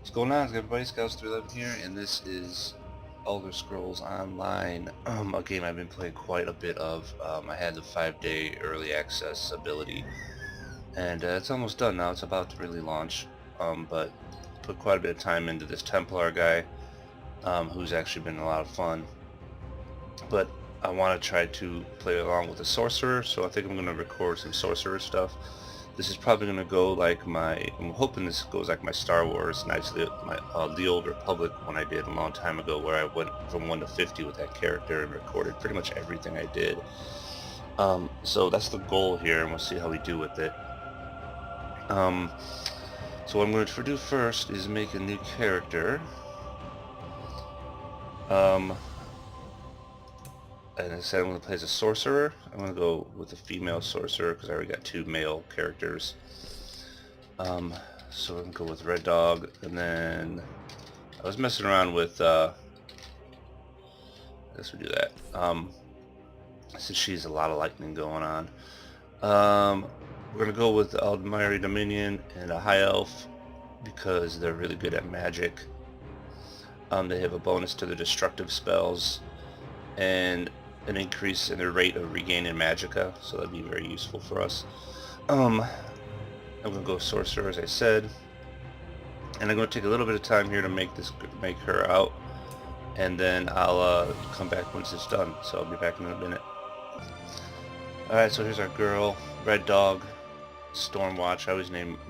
What's going on, everybody? Scouts311 here, and this is Elder Scrolls Online, a game I've been playing quite a bit of. I had the 5-day early access ability, and it's almost done now. It's about to really launch, but put quite a bit of time into this Templar guy, who's actually been a lot of fun. But I want to try to play along with the Sorcerer, so I think I'm going to record some Sorcerer stuff. This is probably going to go like I'm hoping this goes like my Star Wars Knights of the Old Republic one I did a long time ago, where I went from 1 to 50 with that character and recorded pretty much everything I did. So that's the goal here, and we'll see how we do with it. So what I'm going to do first is make a new character. And I said I'm going to play as a sorcerer. I'm going to go with a female sorcerer because I already got 2 male characters. So I'm going to go with Red Dog, and then I was messing around with, I guess we do that. Since she's a lot of lightning going on. We're going to go with the Aldmiri Dominion and a High Elf because they're really good at magic. They have a bonus to their destructive spells and an increase in their rate of regaining magicka, so that'd be very useful for us. I'm gonna go sorcerer, as I said, and I'm gonna take a little bit of time here to make her out, and then I'll come back once it's done. So I'll be back in a minute. Alright, so here's our girl, Red Dog, Stormwatch.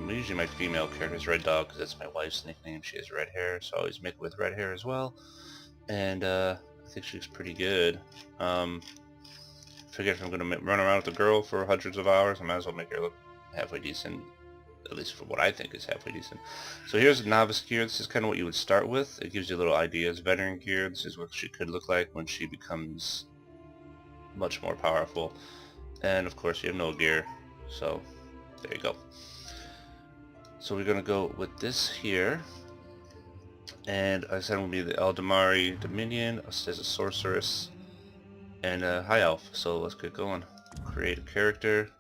Usually my female character is Red Dog because that's my wife's nickname. She has red hair, so I always make it with red hair as well. And I think she looks pretty good. Figure if I'm going to run around with a girl for hundreds of hours, I might as well make her look halfway decent, at least for what I think is halfway decent. So here's novice gear. This is kind of what you would start with. It gives you little ideas. Veteran gear, this is what she could look like when she becomes much more powerful. And of course you have no gear, so there you go. So we're going to go with this here. And I said I'm going to be the Aldmiri Dominion as a sorceress and a high elf. So let's get going. Create a character.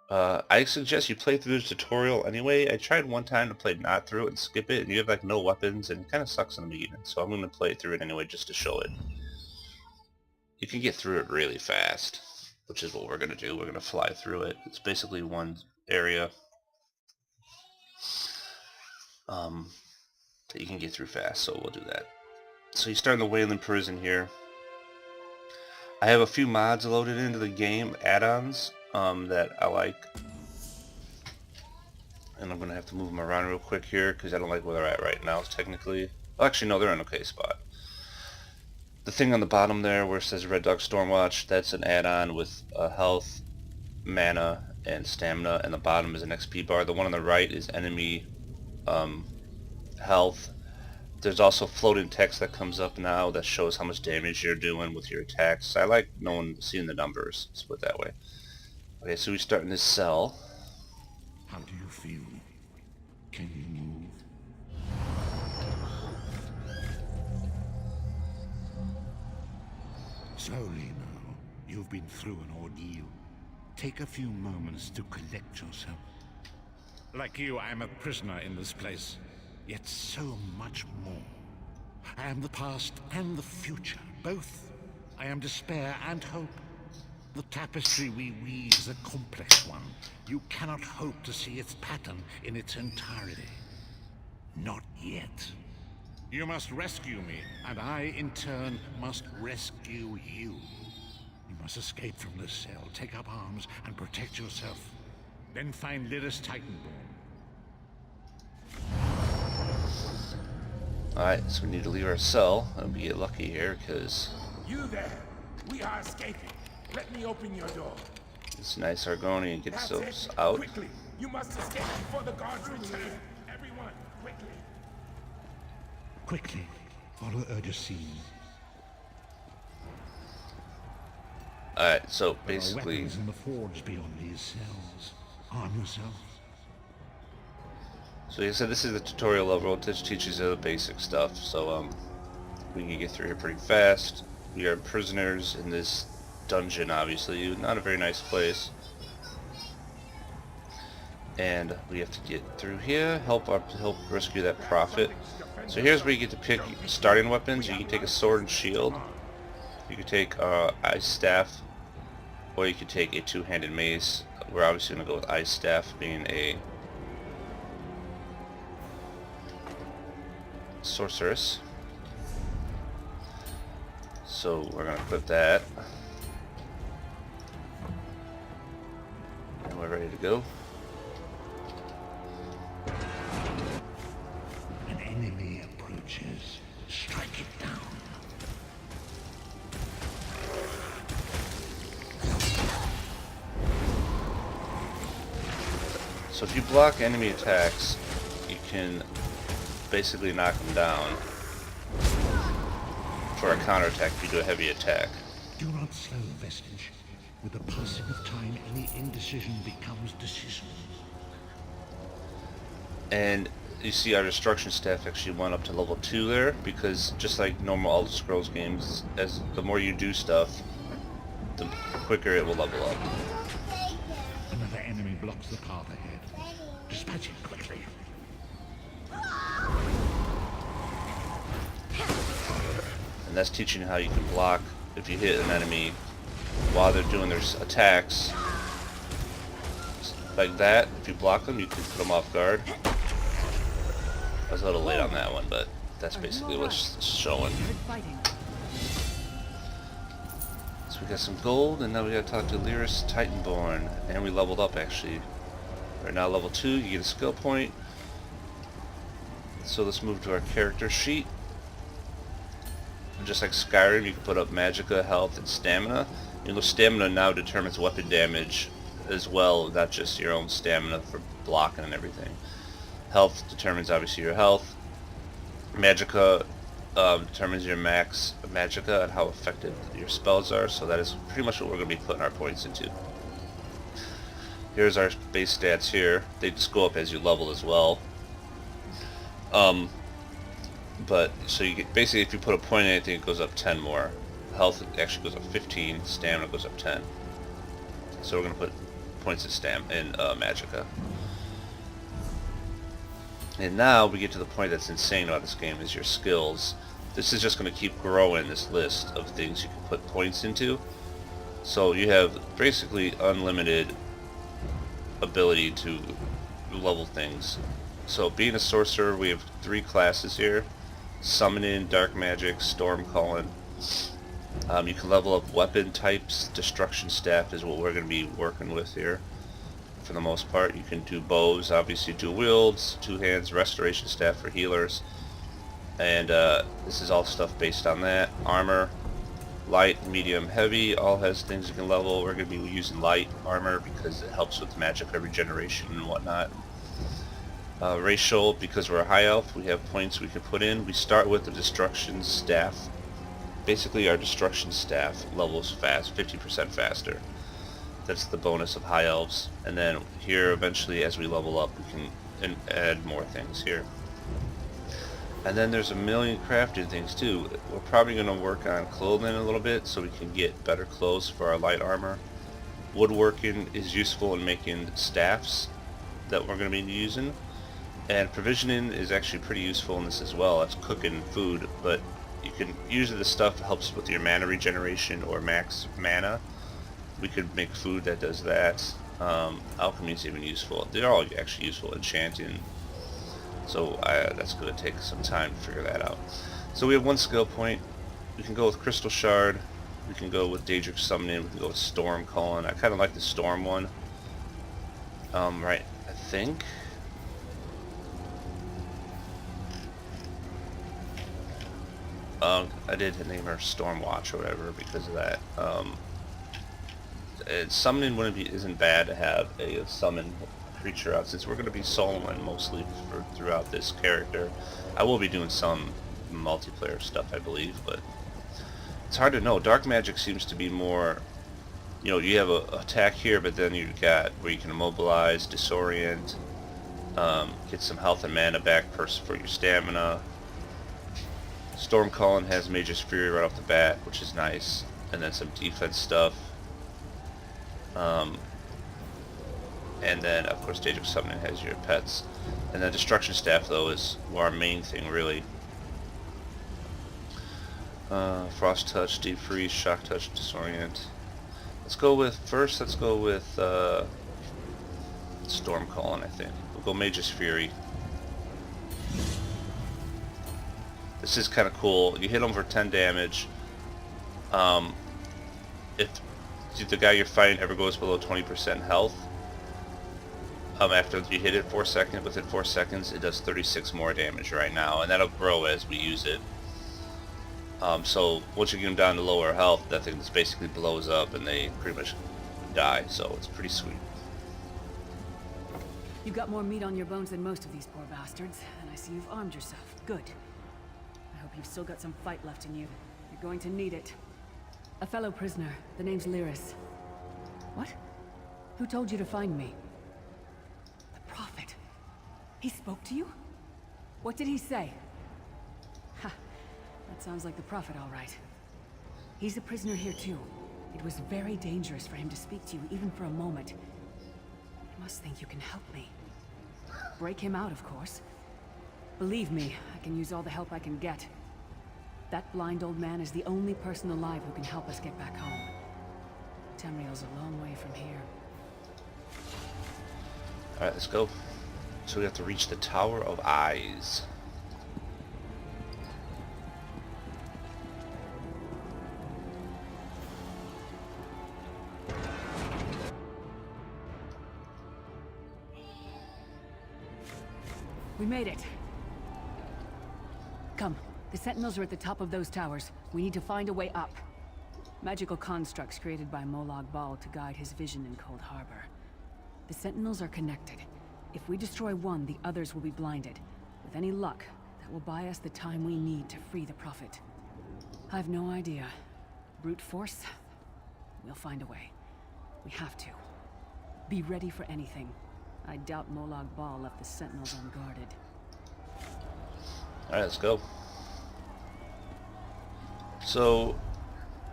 I suggest you play through this tutorial anyway. I tried one time to play not through it and skip it, and you have like no weapons, and it kind of sucks in the beginning. So I'm going to play through it anyway just to show it. You can get through it really fast, which is what we're going to do. We're going to fly through it. It's basically one area that you can get through fast, so we'll do that. So you start in the Wayland Prison here. I have a few mods loaded into the game, add-ons, that I like. And I'm going to have to move them around real quick here because I don't like where they're at right now, technically. Well, actually, no, they're in an okay spot. The thing on the bottom there where it says Red Dog Stormwatch, that's an add-on with health, mana, and stamina, and the bottom is an XP bar. The one on the right is enemy health. There's also floating text that comes up now that shows how much damage you're doing with your attacks. I like seeing the numbers, let's put it that way. Okay, so we start in this cell. How do you feel? Can you move? Slowly now. You've been through an ordeal. Take a few moments to collect yourself. Like you, I am a prisoner in this place. Yet so much more. I am the past and the future, both. I am despair and hope. The tapestry we weave is a complex one. You cannot hope to see its pattern in its entirety. Not yet. You must rescue me, and I, in turn, must rescue you. You must escape from this cell, take up arms, and protect yourself. Then find Lyris Titanborn. Alright, so we need to leave our cell and we get lucky here because You there! We are escaping. Let me open your door. this nice Argonian gets That's us it. out. Quickly! You must escape before the guards return. Everyone, quickly! Quickly, follow Urgesine. Alright, so There are basically weapons in the forge beyond these cells. Arm yourself. so like I said, this is the tutorial level. It just teaches you the basic stuff. So we can get through here pretty fast. We are prisoners in this dungeon, obviously. Not a very nice place. and we have to get through here, help rescue that prophet. So here's where you get to pick starting weapons. You can take a sword and shield, you can take ice staff, or you could take a two-handed mace. We're obviously going to go with ice staff, being a sorceress. So we're going to equip that, and we're ready to go. An enemy approaches. Strike it down. So if you block enemy attacks, you can basically knock them down for a counterattack if you do a heavy attack. Do not slow vestige. With the passing of time, any indecision becomes decision. And you see our destruction staff actually went up to level 2 there, because just like normal Elder Scrolls games, as the more you do stuff, the quicker it will level up. Another enemy blocks the path ahead. Dispatch it quickly. And that's teaching you how you can block if you hit an enemy while they're doing their attacks. Like that, if you block them, you can put them off guard. I was a little late on that one, but that's basically what it's showing. So we got some gold, and now we gotta talk to Lyris Titanborn, and we leveled up actually. We're now level 2, you get a skill point. So let's move to our character sheet. And just like Skyrim, you can put up magicka, health, and stamina. You know, stamina now determines weapon damage as well, not just your own stamina for blocking and everything. Health determines obviously your health. Magicka determines your max magicka and how effective your spells are, so that is pretty much what we're going to be putting our points into. Here's our base stats here. They just go up as you level as well. But so you get, basically if you put a point in anything, it goes up 10 more. Health actually goes up 15, stamina goes up 10. So we're going to put points in magicka. And now we get to the point that's insane about this game, is your skills. This is just going to keep growing, this list of things you can put points into. So you have basically unlimited ability to level things. So being a sorcerer, we have 3 classes here: summoning, dark magic, storm calling. You can level up weapon types. Destruction staff is what we're going to be working with here for the most part. You can do bows, obviously dual wields, 2 hands, restoration staff for healers, and this is all stuff based on that. Armor, light, medium, heavy, all has things you can level. We're going to be using light armor because it helps with magic regeneration and whatnot. Racial, because we're a high elf, we have points we can put in. We start with the destruction staff. Basically our destruction staff levels fast, 50% faster. That's the bonus of high elves. And then here eventually as we level up we can add more things here. And then there's a million crafted things too. We're probably going to work on clothing a little bit so we can get better clothes for our light armor. Woodworking is useful in making staffs that we're going to be using. And provisioning is actually pretty useful in this as well. That's cooking food, but you can usually the stuff helps with your mana regeneration or max mana. We could make food that does that. Alchemy is even useful. They're all actually useful. Enchanting. So that's going to take some time to figure that out. So we have 1 skill point. We can go with Crystal Shard. We can go with Daedric Summoning. We can go with Storm Calling. I kind of like the Storm one. Right, I think. I did name her Stormwatch or whatever because of that. Summoning isn't bad to have a summon creature out, since we're going to be soloing mostly throughout this character. I will be doing some multiplayer stuff, I believe, but it's hard to know. Dark magic seems to be more, you know, you have a attack here, but then you've got where you can immobilize, disorient, get some health and mana back for your stamina. Storm Calling has Mage's Fury right off the bat, which is nice, and then some defense stuff. And then, of course, Daedric Summoning has your pets. And then Destruction Staff, though, is our main thing, really. Frost Touch, Deep Freeze, Shock Touch, Disorient. Let's go with Storm Calling, I think. We'll go Mage's Fury. This is kind of cool. You hit them for 10 damage. If the guy you're fighting ever goes below 20% health, after you hit it within 4 seconds, it does 36 more damage right now, and that'll grow as we use it. So once you get them down to lower health, that thing just basically blows up and they pretty much die, so it's pretty sweet. You've got more meat on your bones than most of these poor bastards, and I see you've armed yourself. Good. I hope you've still got some fight left in you. You're going to need it. A fellow prisoner. The name's Lyris. What? Who told you to find me? The Prophet. He spoke to you? What did he say? Ha. That sounds like the Prophet, all right. He's a prisoner here too. It was very dangerous for him to speak to you, even for a moment. You must think you can help me. Break him out, of course. Believe me, I can use all the help I can get. That blind old man is the only person alive who can help us get back home. Tamriel's a long way from here. Alright, let's go. So we have to reach the Tower of Eyes. We made it. Come. The Sentinels are at the top of those towers. We need to find a way up. Magical constructs created by Molag Bal to guide his vision in Cold Harbor. The Sentinels are connected. If we destroy one, the others will be blinded. With any luck, that will buy us the time we need to free the Prophet. I've no idea. Brute force? We'll find a way. We have to. Be ready for anything. I doubt Molag Bal left the Sentinels unguarded. Alright, let's go. So,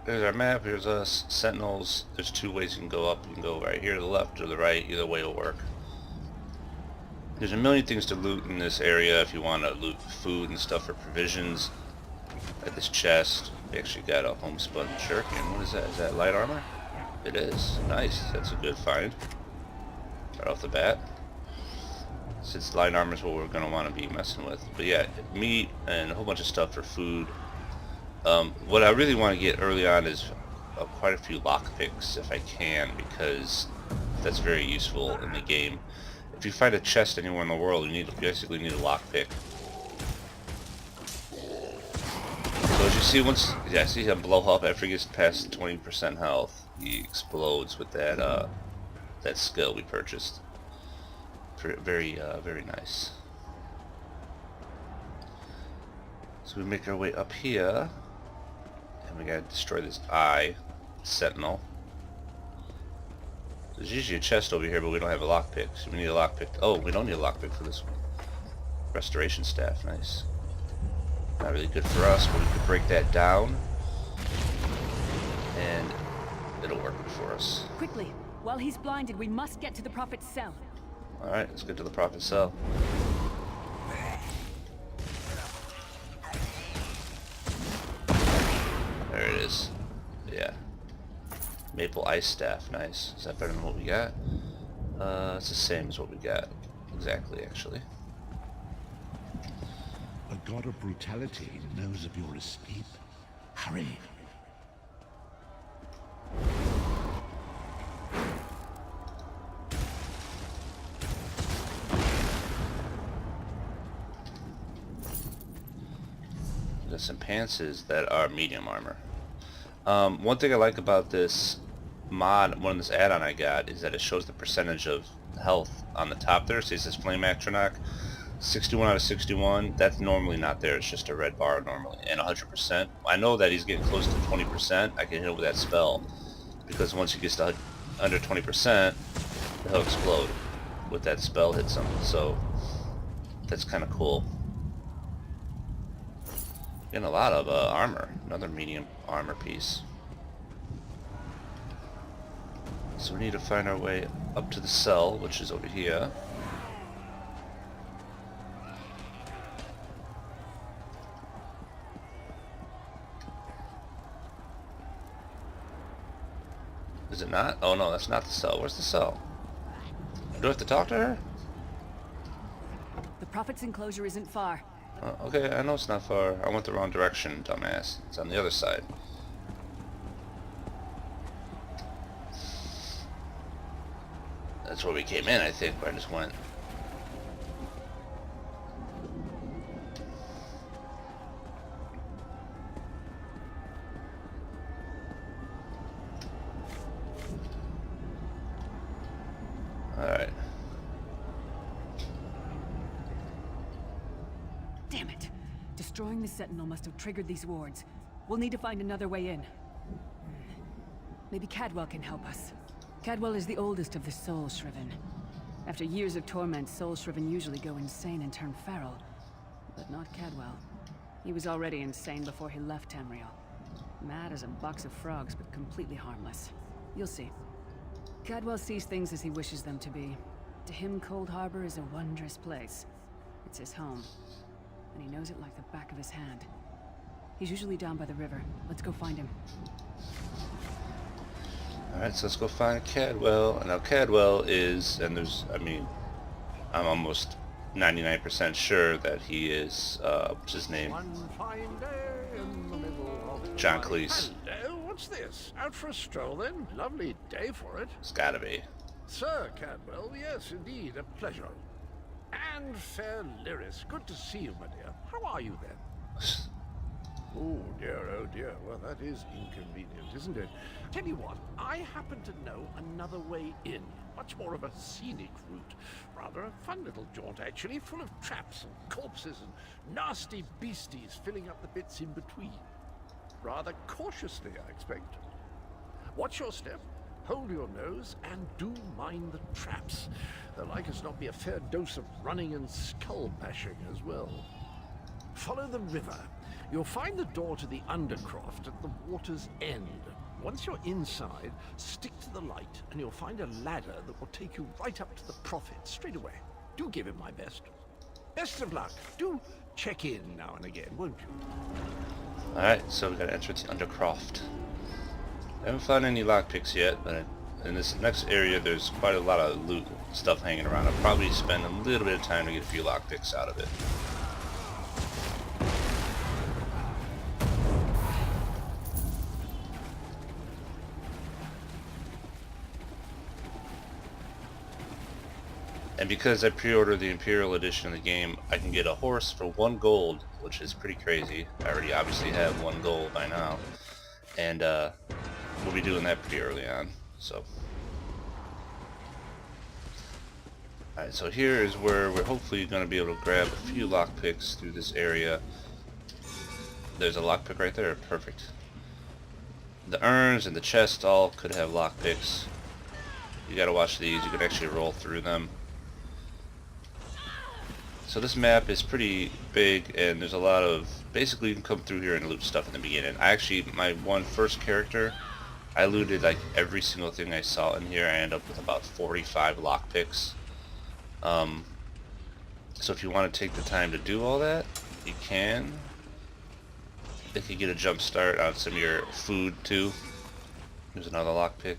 there's our map, here's us, Sentinels. There's two ways you can go up. You can go right here to the left or the right, either way will work. There's a million things to loot in this area if you want to loot food and stuff or provisions. At this chest, we actually got a homespun shuriken. What is that? Is that light armor? It is. Nice. That's a good find. Right off the bat. Since light armor is what we're going to want to be messing with. But yeah, meat and a whole bunch of stuff for food. What I really want to get early on is quite a few lockpicks if I can, because that's very useful in the game. If you find a chest anywhere in the world, you basically need a lockpick. So as you see, I see him blow up after he gets past 20% health. He explodes with that that skill we purchased. Very nice. So we make our way up here, and we gotta destroy this eye sentinel. There's usually a chest over here, but we don't have a lockpick, so we need a lockpick. Oh, we don't need a lockpick for this one. Restoration staff, nice. Not really good for us, but we could break that down, and it'll work for us. Quickly, while he's blinded, we must get to the Prophet's cell. Alright, let's get to the Prophet's cell. There it is. Yeah. Maple ice staff, nice. Is that better than what we got? It's the same as what we got. Exactly, actually. A god of brutality knows of your escape. Hurry. There's some pantses that are medium armor. One thing I like about this mod, this add-on I got, is that it shows the percentage of health on the top there. So it says Flame Atronach, 61 out of 61. That's normally not there. It's just a red bar normally. And 100%. I know that he's getting close to 20%. I can hit him with that spell, because once he gets to under 20%, he'll explode with that spell hits him. So that's kind of cool. Getting a lot of armor. Another medium armor piece. So we need to find our way up to the cell, which is over here. Is it not? Oh no, that's not the cell. Where's the cell? Do I have to talk to her? The Prophet's enclosure isn't far. Okay, I know it's not far. I went the wrong direction, dumbass. It's on the other side. That's where we came in, I think, but I just went. Alright. Damn it! Destroying the Sentinel must have triggered these wards. We'll need to find another way in. Maybe Cadwell can help us. Cadwell is the oldest of the Soul Shriven. After years of torment, Soul Shriven usually go insane and turn feral. But not Cadwell. He was already insane before he left Tamriel. Mad as a box of frogs, but completely harmless. You'll see. Cadwell sees things as he wishes them to be. To him, Cold Harbor is a wondrous place. It's his home. And he knows it like the back of his hand. He's usually down by the river. Let's go find him. Alright, so let's go find Cadwell. Now Cadwell is, and there's, I mean, I'm almost 99% sure that he is, what's his name? One fine day in the middle of John Cleese. Hello, what's this? Out for a stroll then? Lovely day for it. It's gotta be. Sir Cadwell, yes indeed, a pleasure. And fair Lyris, good to see you, my dear. How are you then? Oh dear, well that is inconvenient, isn't it? Tell you what, I happen to know another way in. Much more of a scenic route. Rather a fun little jaunt actually, full of traps and corpses and nasty beasties filling up the bits in between. Rather cautiously, I expect. Watch your step, hold your nose, and do mind the traps. There'll like as not be a fair dose of running and skull bashing as well. Follow the river. You'll find the door to the Undercroft at the water's end. Once you're inside, stick to the light, and you'll find a ladder that will take you right up to the Prophet straight away. Do give him my best. Best of luck. Do check in now and again, won't you? Alright, so we gotta enter the Undercroft. I haven't found any lockpicks yet, but in this next area there's quite a lot of loot stuff hanging around. I'll probably spend a little bit of time to get a few lockpicks out of it. And because I pre-ordered the Imperial Edition of the game, I can get a horse for 1 gold, which is pretty crazy. I already obviously have 1 gold by now. And we'll be doing that pretty early on. So, alright, so here is where we're hopefully going to be able to grab a few lockpicks through this area. There's a lockpick right there, perfect. The urns and the chest all could have lockpicks. You gotta watch these, you can actually roll through them. So this map is pretty big, and there's a lot of, basically you can come through here and loot stuff in the beginning. I actually, my first character, I looted like every single thing I saw in here. I ended up with about 45 lockpicks. So if you want to take the time to do all that, you can. It could get a jump start on some of your food too. There's another lockpick.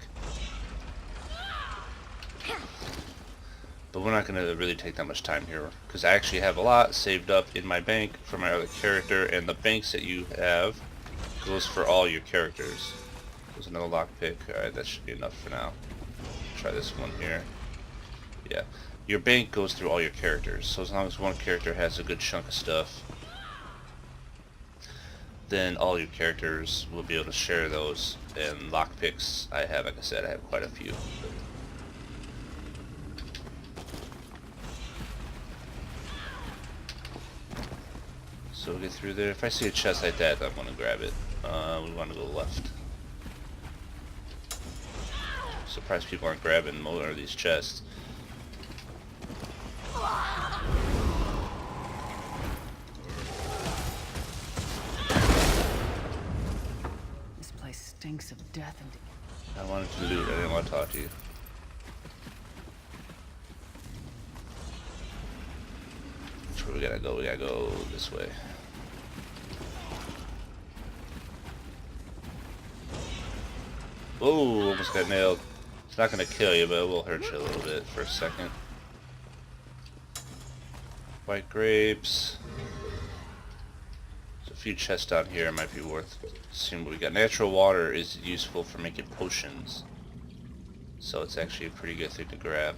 But we're not going to really take that much time here, because I actually have a lot saved up in my bank for my other character, and the banks that you have goes for all your characters. There's another lockpick. Alright, that should be enough for now. Try this one here. Yeah. Your bank goes through all your characters, so as long as one character has a good chunk of stuff, then all your characters will be able to share those. And lockpicks, I have, like I said, I have quite a few. So we'll get through there. If I see a chest like that, I'm going to grab it. We want to go left. Surprised people aren't grabbing more of these chests. This place stinks of death and... I wanted to loot, I didn't want to talk to you. Which way we gotta go? We gotta go this way. Whoa, almost got nailed. It's not gonna kill you, but it will hurt you a little bit for a second. White grapes. There's a few chests down here, it might be worth seeing what we got. Natural water is useful for making potions, so it's actually a pretty good thing to grab.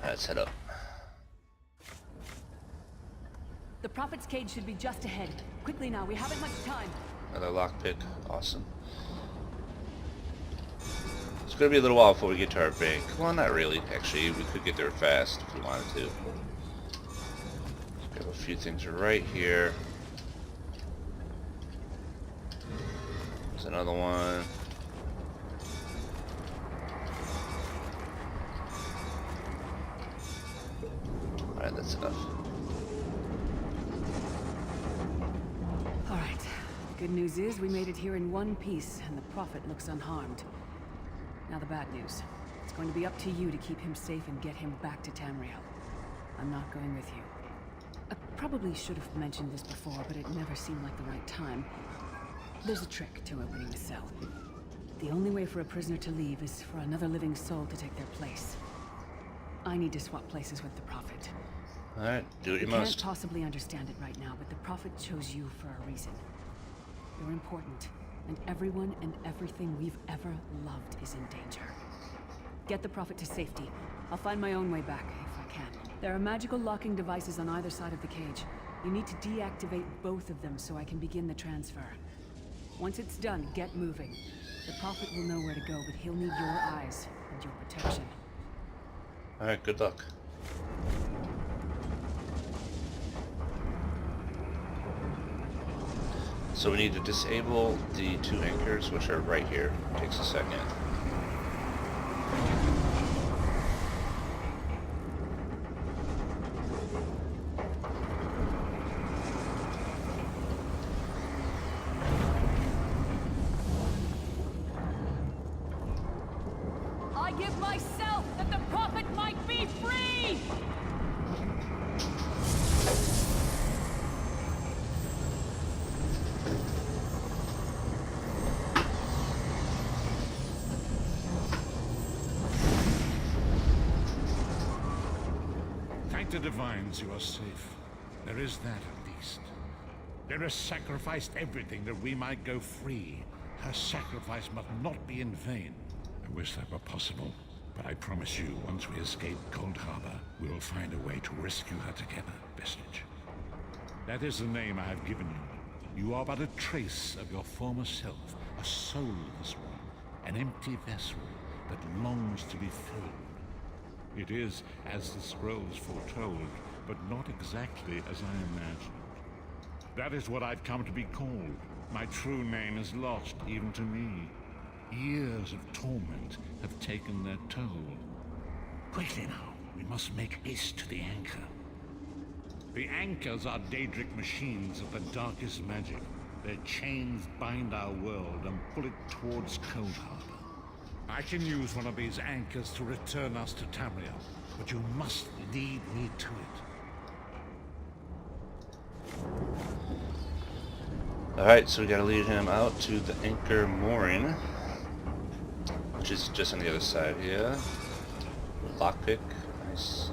Let's head up. The Prophet's cage should be just ahead. Quickly now, we haven't much time. Another lockpick, awesome. It's gonna be a little while before we get to our bank. Well, not really. Actually, we could get there fast if we wanted to. Let's grab a few things right here. There's another one. Alright, that's enough. Alright. The good news is we made it here in one piece, and the Prophet looks unharmed. Now the bad news. It's going to be up to you to keep him safe and get him back to Tamriel. I'm not going with you. I probably should have mentioned this before, but it never seemed like the right time. There's a trick to opening the cell. The only way for a prisoner to leave is for another living soul to take their place. I need to swap places with the Prophet. Alright, do what you can't must. possibly understand it right now, but the Prophet chose you for a reason. You're important, and everyone and everything we've ever loved is in danger. Get the Prophet to safety. I'll find my own way back, if I can. There are magical locking devices on either side of the cage. You need to deactivate both of them so I can begin the transfer. Once it's done, get moving. The Prophet will know where to go, but he'll need your eyes and your protection. Alright, good luck. So we need to disable the 2 anchors, which are right here. Takes a second. I give myself that the Prophet might be free! Thank the divines you are safe. There is that at least. Lyris sacrificed everything that we might go free. Her sacrifice must not be in vain. I wish that were possible, but I promise you, once we escape Cold Harbor, we will find a way to rescue her together, Vestige. That is the name I have given you. You are but a trace of your former self, a soulless one, an empty vessel that longs to be filled. It is as the scrolls foretold, but not exactly as I imagined. That is what I've come to be called. My true name is lost even to me. Years of torment have taken their toll. Quickly now, we must make haste to the anchor. The anchors are Daedric machines of the darkest magic. Their chains bind our world and pull it towards Cold Harbor. I can use one of these anchors to return us to Tamriel, but you must lead me to it. Alright, so we gotta lead him out to the anchor mooring, which is just on the other side here. Lockpick, nice.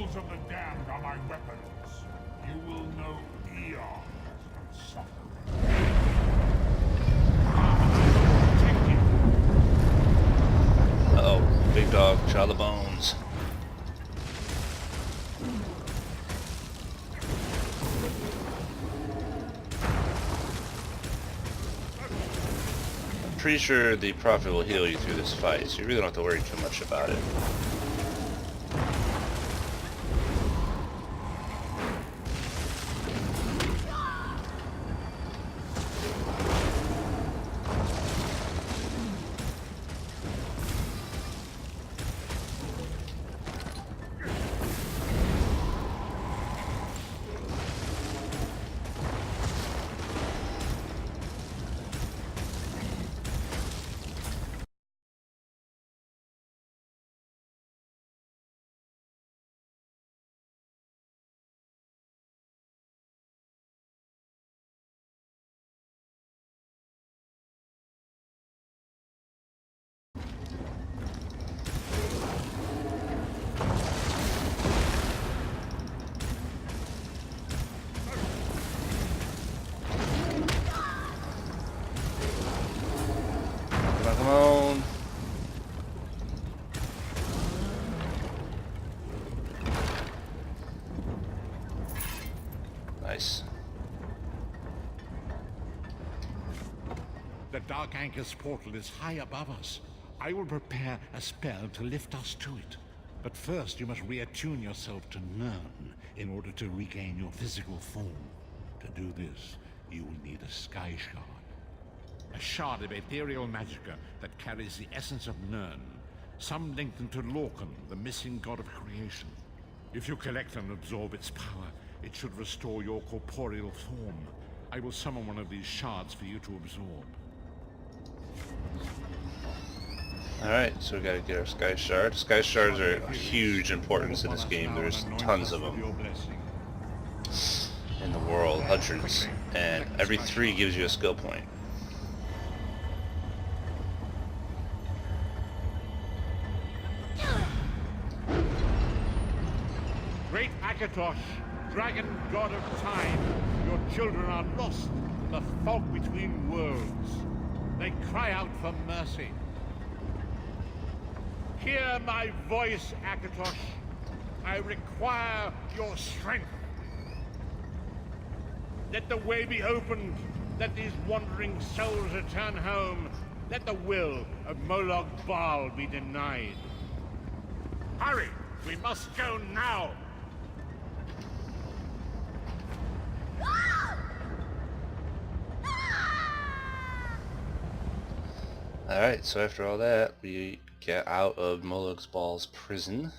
souls of the damned are my weapons. You will know eons of suffering. Protect you. Uh-oh, big dog, chow the bones. I'm pretty sure the prophet will heal you through this fight, so you really don't have to worry too much about it. Come on. Nice. The Dark Anchor's portal is high above us. I will prepare a spell to lift us to it. But first you must reattune yourself to Nirn in order to regain your physical form. To do this, you will need a sky shard. A shard of ethereal magicka that carries the essence of Nirn, some linked to Lorcan, the missing god of creation. If you collect and absorb its power, it should restore your corporeal form. I will summon one of these shards for you to absorb. Alright, so we gotta get our sky shard. Sky shards are of huge importance in this game. There's tons of them in the world, hundreds. And every 3 gives you a skill point. Great Akatosh, dragon god of time, your children are lost in the fog between worlds. They cry out for mercy. Hear my voice, Akatosh. I require your strength. Let the way be opened. Let these wandering souls return home. Let the will of Molag Bal be denied. Hurry! We must go now! Alright, so after all that, we get out of Molag Bal's prison.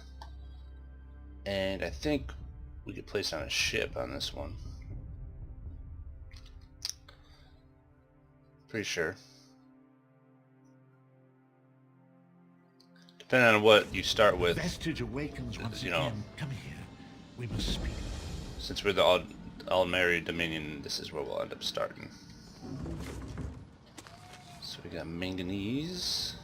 And I think we get placed on a ship on this one. Pretty sure. Depending on what you start with, Vestige awakens once you know, again. Come here. We must speak. since we're the All-Mary Dominion, this is where we'll end up starting. So we got manganese.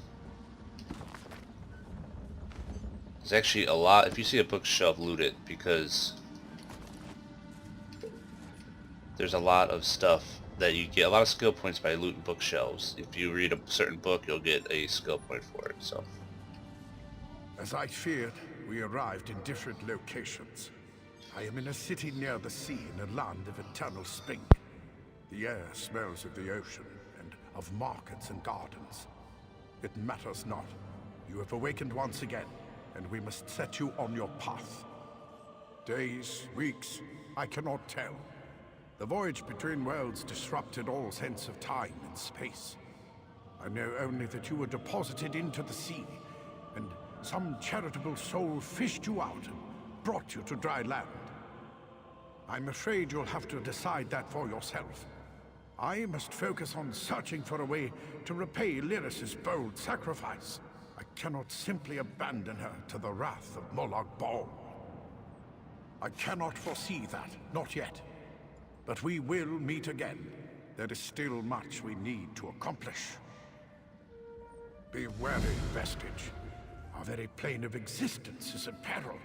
There's actually a lot. If you see a bookshelf, loot it, because there's a lot of stuff that you get, a lot of skill points by looting bookshelves. If you read a certain book, you'll get a skill point for it. So, As I feared, we arrived in different locations. I am in a city near the sea in a land of eternal spring. The air smells of the ocean and of markets and gardens. It matters not. You have awakened once again, and we must set you on your path. Days, weeks, I cannot tell. The voyage between worlds disrupted all sense of time and space. I know only that you were deposited into the sea, and some charitable soul fished you out and brought you to dry land. I'm afraid you'll have to decide that for yourself. I must focus on searching for a way to repay Lyris's bold sacrifice. I cannot simply abandon her to the wrath of Molag Bal. I cannot foresee that, not yet. But we will meet again. There is still much we need to accomplish. Be wary, Vestige. Our very plane of existence is in peril.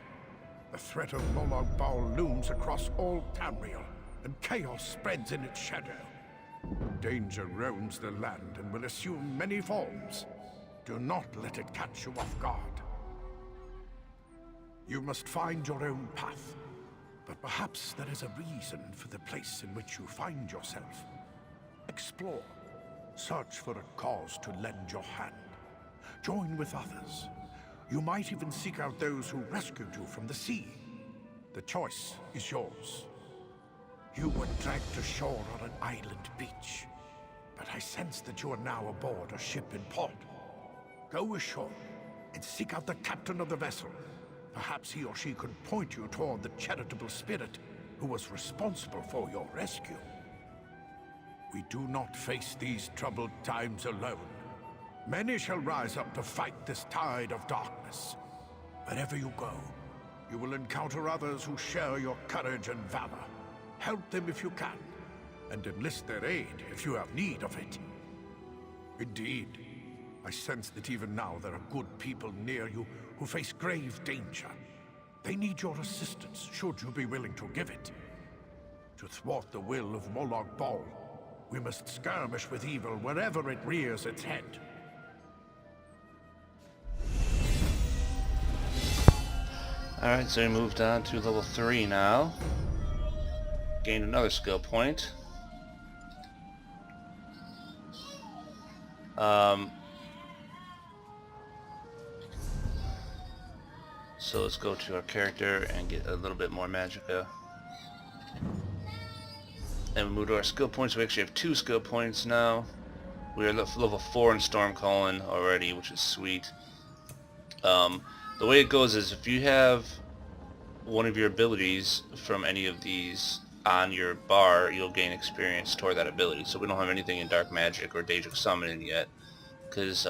The threat of Molag Bal looms across all Tamriel, and chaos spreads in its shadow. Danger roams the land and will assume many forms. Do not let it catch you off guard. You must find your own path, but perhaps there is a reason for the place in which you find yourself. Explore. Search for a cause to lend your hand. Join with others. You might even seek out those who rescued you from the sea. The choice is yours. You were dragged to shore on an island beach, but I sense that you are now aboard a ship in port. Go ashore and seek out the captain of the vessel. Perhaps he or she could point you toward the charitable spirit who was responsible for your rescue. We do not face these troubled times alone. Many shall rise up to fight this tide of darkness. Wherever you go, you will encounter others who share your courage and valor. Help them if you can, and enlist their aid if you have need of it. Indeed, I sense that even now there are good people near you who face grave danger. They need your assistance, should you be willing to give it. To thwart the will of Molag Bal, we must skirmish with evil wherever it rears its head. Alright, so we moved on to level 3 now. Gained another skill point. So let's go to our character and get a little bit more magicka. And we move to our skill points. We actually have 2 skill points now. We are level 4 in Stormcalling already, which is sweet. The way it goes is if you have one of your abilities from any of these on your bar, you'll gain experience toward that ability. So we don't have anything in Dark Magic or Daedric Summoning yet, because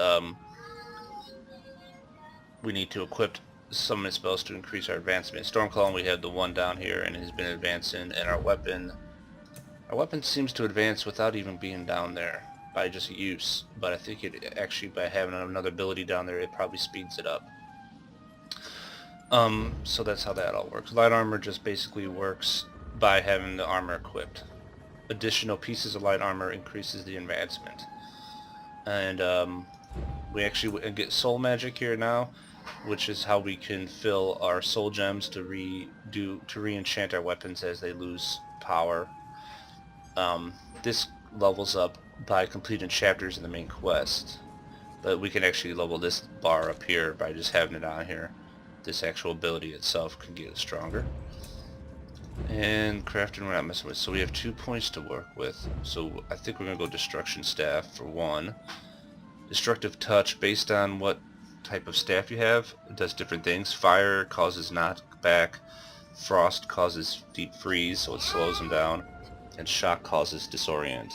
we need to equip summon spells to increase our advancement. Stormcalling, we have the one down here and it has been advancing, and our weapon seems to advance without even being down there by just use, but I think it actually, by having another ability down there, it probably speeds it up. So that's how that all works. Light armor just basically works by having the armor equipped. Additional pieces of light armor increases the advancement. And we actually get soul magic here now, which is how we can fill our soul gems to re-enchant our weapons as they lose power. This levels up by completing chapters in the main quest, but we can actually level this bar up here by just having it on here. This actual ability itself can get us stronger. And crafting we're not messing with, so we have 2 points to work with. So I think we're going to go Destruction Staff for 1. Destructive Touch, based on what type of staff you have, it does different things. Fire causes knockback, Frost causes deep freeze, so it slows them down, and Shock causes disorient.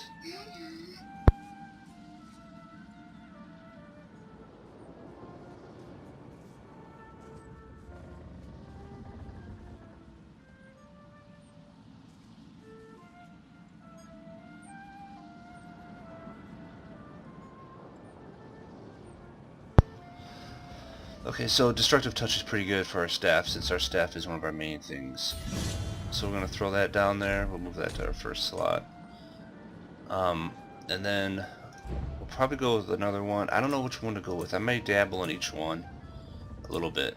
Okay, so Destructive Touch is pretty good for our staff, since our staff is one of our main things. So we're going to throw that down there. We'll move that to our first slot. And then we'll probably go with another one. I don't know which one to go with. I may dabble in each one a little bit.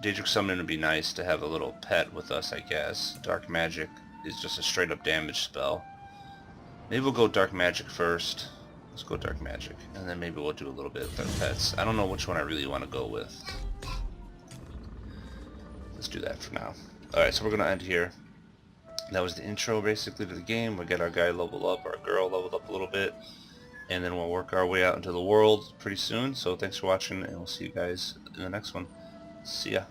Daedric Summoning would be nice to have a little pet with us, I guess. Dark Magic is just a straight up damage spell. Maybe we'll go Dark Magic first. Let's go Dark Magic, and then maybe we'll do a little bit with our pets. I don't know which one I really want to go with. Let's do that for now. Alright, so we're going to end here. That was the intro basically to the game. We'll get our guy leveled up, our girl leveled up a little bit, and then we'll work our way out into the world pretty soon. So thanks for watching, and we'll see you guys in the next one. See ya.